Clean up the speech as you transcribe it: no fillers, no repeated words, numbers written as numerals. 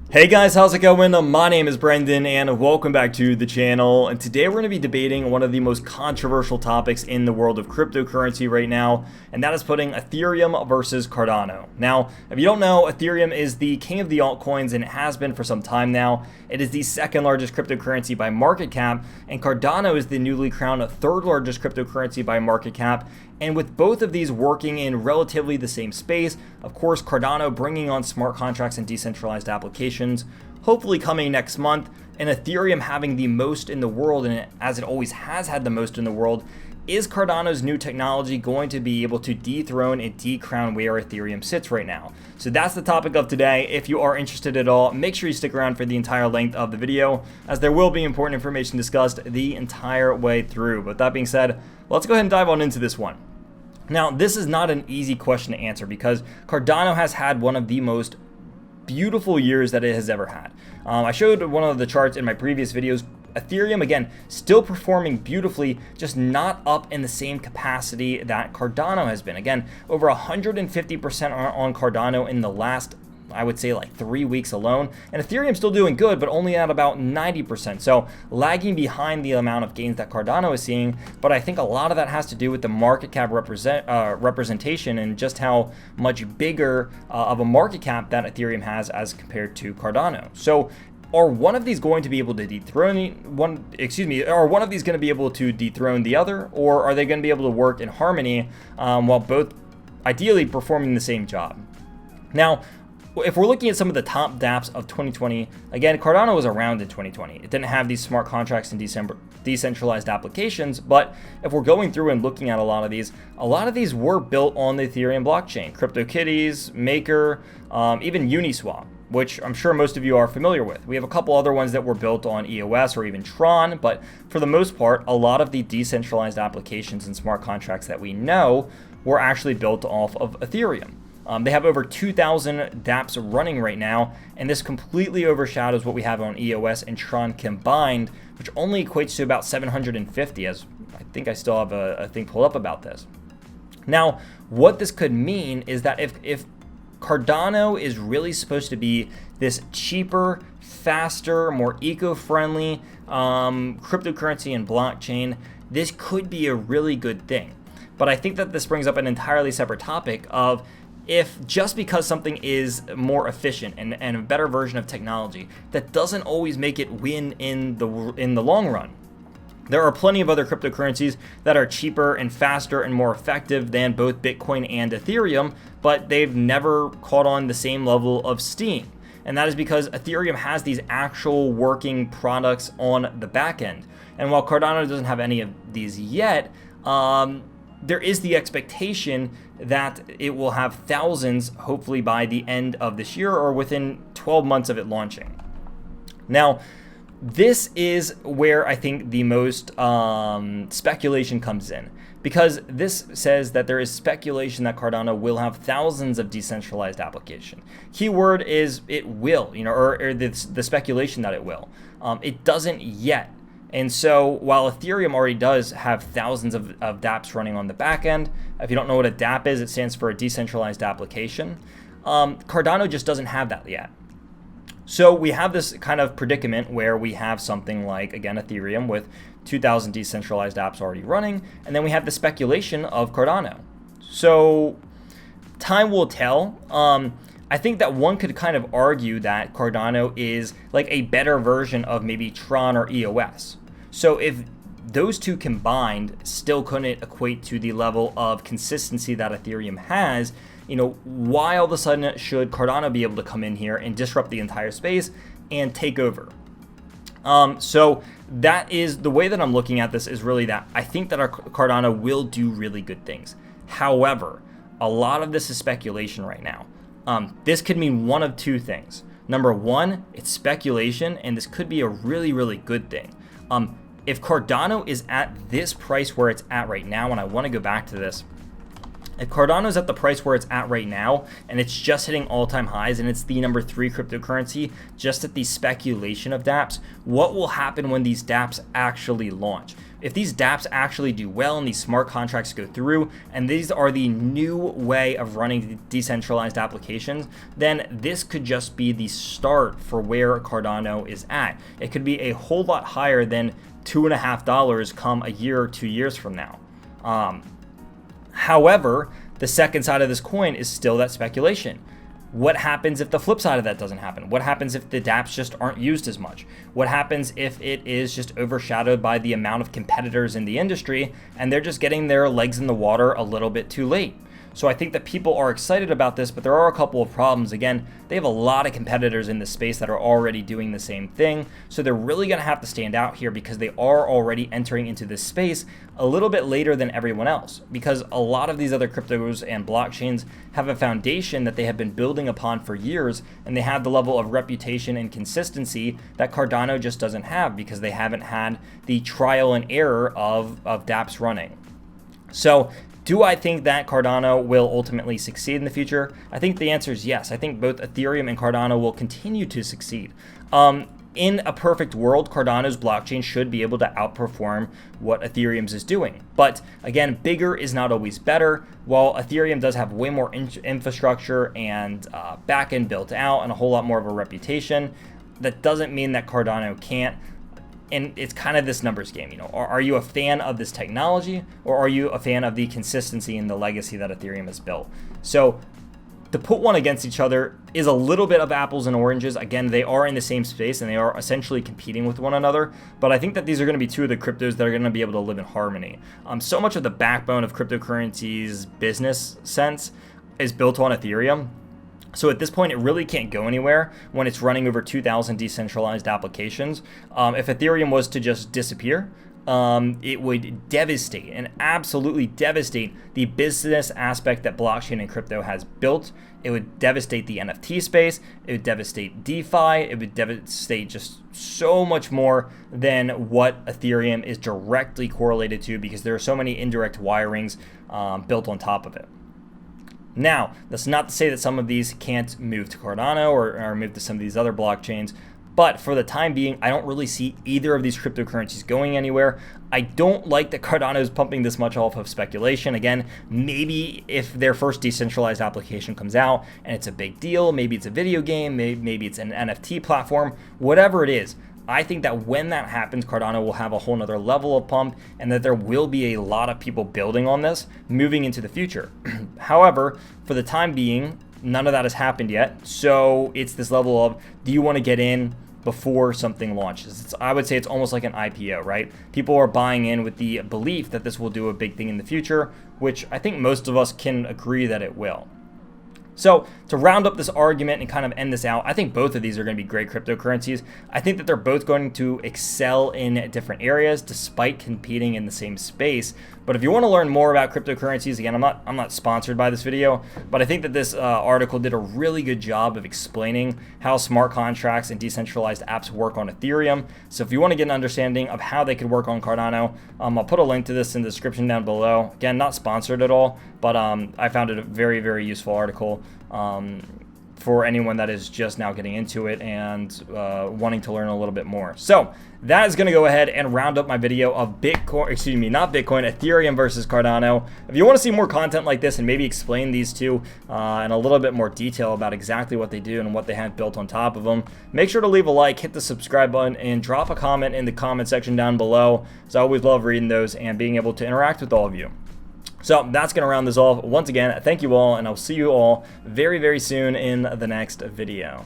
Hey guys, how's it going? My name is Brendan and welcome back to the channel. And today we're going to be debating one of the most controversial topics in the world of cryptocurrency right now, and that is putting Ethereum versus Cardano. Now, if you don't know, Ethereum is the king of the altcoins and it has been for some time now. It is the second largest cryptocurrency by market cap, and Cardano is the newly crowned third largest cryptocurrency by market cap. And with both of these working in relatively the same space, of course, Cardano bringing on smart contracts and decentralized applications, hopefully coming next month, and Ethereum having the most in the world, and as it always has had the most in the world, is Cardano's new technology going to be able to dethrone and decrown where Ethereum sits right now? So that's the topic of today. If you are interested at all, make sure you stick around for the entire length of the video, as there will be important information discussed the entire way through. But that being said, let's go ahead and dive on into this one. Now, this is not an easy question to answer because Cardano has had one of the most beautiful years that it has ever had. I showed one of the charts in my previous videos. Ethereum, again, still performing beautifully, just not up in the same capacity that Cardano has been. Again, over 150% on Cardano in the last, I would say, like 3 weeks alone. And Ethereum's still doing good, but only at about 90%. So lagging behind the amount of gains that Cardano is seeing. But I think a lot of that has to do with the market cap representation and just how much bigger of a market cap that Ethereum has as compared to Cardano. So are one of these going to be able to dethrone are one of these going to be able to dethrone the other, or are they going to be able to work in harmony while both ideally performing the same job? Now, if we're looking at some of the top dApps of 2020, again, Cardano was around in 2020. It didn't have these smart contracts and decentralized applications, but if we're going through and looking at a lot of these were built on the Ethereum blockchain. CryptoKitties, Maker, even Uniswap, which I'm sure most of you are familiar with. We have a couple other ones that were built on EOS or even Tron, but for the most part, a lot of the decentralized applications and smart contracts that we know were actually built off of Ethereum. They have over 2,000 dApps running right now, and this completely overshadows what we have on EOS and Tron combined, which only equates to about 750, as I think I still have a thing pulled up about this. Now, what this could mean is that if Cardano is really supposed to be this cheaper, faster, more eco-friendly cryptocurrency and blockchain, this could be a really good thing. But I think that this brings up an entirely separate topic of if just because something is more efficient and a better version of technology, that doesn't always make it win in the long run. There are plenty of other cryptocurrencies that are cheaper and faster and more effective than both Bitcoin and Ethereum, but they've never caught on the same level of steam. And that is because Ethereum has these actual working products on the back end. And while Cardano doesn't have any of these yet, there is the expectation that it will have thousands, hopefully by the end of this year or within 12 months of it launching. Now, this is where I think the most speculation comes in, because this says that there is speculation that Cardano will have thousands of decentralized applications. Keyword is it will, or the speculation that it will. It doesn't yet. And so while Ethereum already does have thousands of dApps running on the back end, if you don't know what a dApp is, it stands for a decentralized application. Cardano just doesn't have that yet. So we have this kind of predicament where we have something like, again, Ethereum with 2,000 decentralized apps already running, and then we have the speculation of Cardano. So time will tell. I think that one could kind of argue that Cardano is like a better version of maybe Tron or EOS. So if those two combined still couldn't equate to the level of consistency that Ethereum has, why all of a sudden should Cardano be able to come in here and disrupt the entire space and take over? So that is the way that I'm looking at this, is really that I think that our Cardano will do really good things. However, a lot of this is speculation right now. This could mean one of two things. Number one, it's speculation, and this could be a really, really good thing. If Cardano is at this price where it's at right now, and I want to go back to this, If Cardano's at the price where it's at right now, and it's just hitting all-time highs, and it's the number 3 cryptocurrency just at the speculation of dApps, what will happen when these dApps actually launch? If these dApps actually do well and these smart contracts go through, and these are the new way of running decentralized applications, then this could just be the start for where Cardano is at. It could be a whole lot higher than $2.50 come a year or 2 years from now. However, the second side of this coin is still that speculation. What happens if the flip side of that doesn't happen? What happens if the dApps just aren't used as much? What happens if it is just overshadowed by the amount of competitors in the industry and they're just getting their legs in the water a little bit too late? So I think that people are excited about this, but there are a couple of problems. Again, they have a lot of competitors in this space that are already doing the same thing. So they're really going to have to stand out here because they are already entering into this space a little bit later than everyone else, because a lot of these other cryptos and blockchains have a foundation that they have been building upon for years, and they have the level of reputation and consistency that Cardano just doesn't have because they haven't had the trial and error of dApps running. So do I think that Cardano will ultimately succeed in the future? I think the answer is yes. I think both Ethereum and Cardano will continue to succeed. In a perfect world, Cardano's blockchain should be able to outperform what Ethereum's is doing. But again, bigger is not always better. While Ethereum does have way more infrastructure and backend built out and a whole lot more of a reputation, that doesn't mean that Cardano can't. And it's kind of this numbers game, you know. Are you a fan of this technology, or are you a fan of the consistency and the legacy that Ethereum has built? So to put one against each other is a little bit of apples and oranges. Again, they are in the same space and they are essentially competing with one another. But I think that these are going to be two of the cryptos that are going to be able to live in harmony. So much of the backbone of cryptocurrency's business sense is built on Ethereum. So at this point, it really can't go anywhere when it's running over 2,000 decentralized applications. If Ethereum was to just disappear, it would devastate and absolutely devastate the business aspect that blockchain and crypto has built. It would devastate the NFT space. It would devastate DeFi. It would devastate just so much more than what Ethereum is directly correlated to, because there are so many indirect wirings built on top of it. Now, that's not to say that some of these can't move to Cardano or move to some of these other blockchains, but for the time being, I don't really see either of these cryptocurrencies going anywhere. I don't like that Cardano is pumping this much off of speculation. Again, maybe if their first decentralized application comes out and it's a big deal, maybe it's a video game, maybe it's an NFT platform, whatever it is, I think that when that happens, Cardano will have a whole nother level of pump, and that there will be a lot of people building on this moving into the future. However, for the time being, none of that has happened yet. So it's this level of, do you want to get in before something launches? I would say it's almost like an IPO, right? People are buying in with the belief that this will do a big thing in the future, which I think most of us can agree that it will. So to round up this argument and kind of end this out, I think both of these are going to be great cryptocurrencies. I think that they're both going to excel in different areas despite competing in the same space. But if you want to learn more about cryptocurrencies, again, I'm not sponsored by this video, but I think that this article did a really good job of explaining how smart contracts and decentralized apps work on Ethereum. So if you want to get an understanding of how they could work on Cardano, I'll put a link to this in the description down below. Again, not sponsored at all, but I found it a very, very useful article for anyone that is just now getting into it and wanting to learn a little bit more. So that is going to go ahead and round up my video of Ethereum versus Cardano. If you want to see more content like this and maybe explain these two in a little bit more detail about exactly what they do and what they have built on top of them, make sure to leave a like, hit the subscribe button, and drop a comment in the comment section down below. So I always love reading those and being able to interact with all of you. So that's going to round this off. Once again, thank you all, and I'll see you all very, very soon in the next video.